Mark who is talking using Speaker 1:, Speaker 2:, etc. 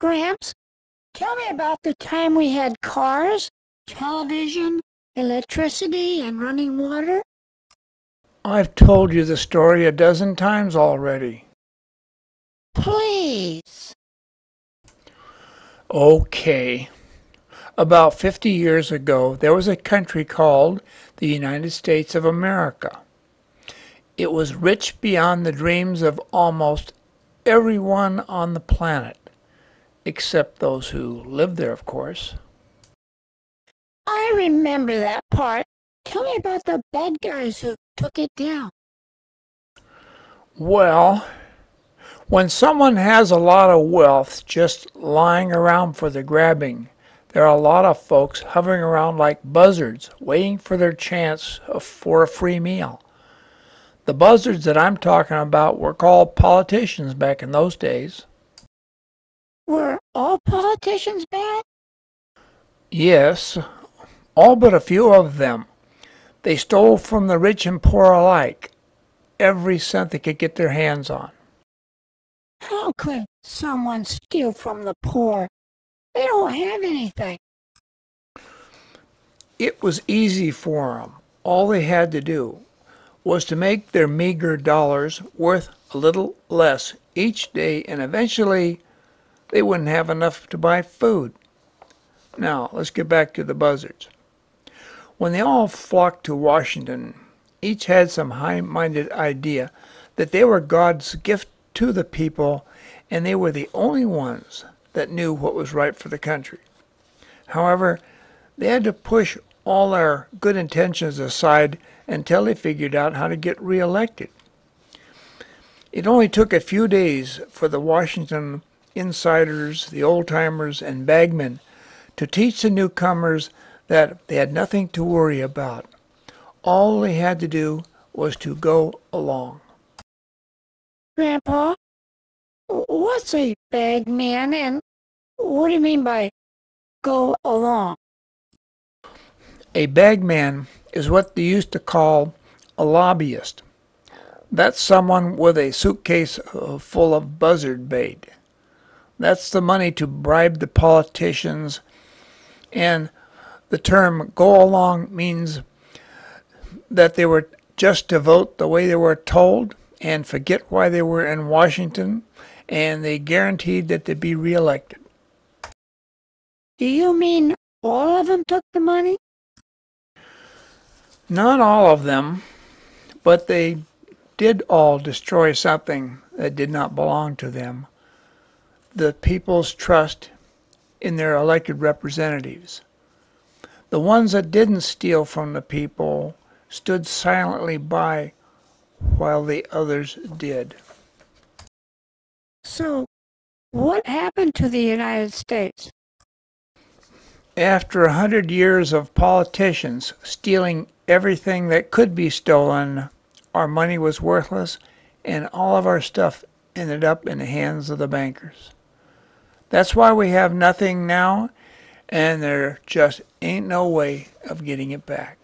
Speaker 1: Gramps, tell me about the time we had cars, television, electricity, and running water.
Speaker 2: I've told you the story a dozen times already.
Speaker 1: Please.
Speaker 2: Okay. About 50 years ago, there was a country called the United States of America. It was rich beyond the dreams of almost everyone on the planet, except those who lived there, of course.
Speaker 1: I remember that part. Tell me about the bad guys who took it down.
Speaker 2: Well, when someone has a lot of wealth just lying around for the grabbing, there are a lot of folks hovering around like buzzards, waiting for their chance for a free meal. The buzzards that I'm talking about were called politicians back in those days.
Speaker 1: Were all politicians bad?
Speaker 2: Yes, all but a few of them. They stole from the rich and poor alike, every cent they could get their hands on.
Speaker 1: How could someone steal from the poor? They don't have anything.
Speaker 2: It was easy for them. All they had to do was to make their meager dollars worth a little less each day, and eventually they wouldn't have enough to buy food. Now, let's get back to the buzzards. When they all flocked to Washington, each had some high-minded idea that they were God's gift to the people, and they were the only ones that knew what was right for the country. However, they had to push all their good intentions aside until they figured out how to get reelected. It only took a few days for the Washington insiders, the old-timers, and bagmen to teach the newcomers that they had nothing to worry about. All they had to do was to go along.
Speaker 1: Grandpa, what's a bagman and what do you mean by go along?
Speaker 2: A bagman is what they used to call a lobbyist. That's someone with a suitcase full of buzzard bait. That's the money to bribe the politicians, and the term go along means that they were just to vote the way they were told and forget why they were in Washington, and they guaranteed that they'd be reelected.
Speaker 1: Do you mean all of them took the money?
Speaker 2: Not all of them, but they did all destroy something that did not belong to them: the people's trust in their elected representatives. The ones that didn't steal from the people stood silently by while the others did.
Speaker 1: So, what happened to the United States?
Speaker 2: After 100 years of politicians stealing everything that could be stolen, our money was worthless, and all of our stuff ended up in the hands of the bankers. That's why we have nothing now, and there just ain't no way of getting it back.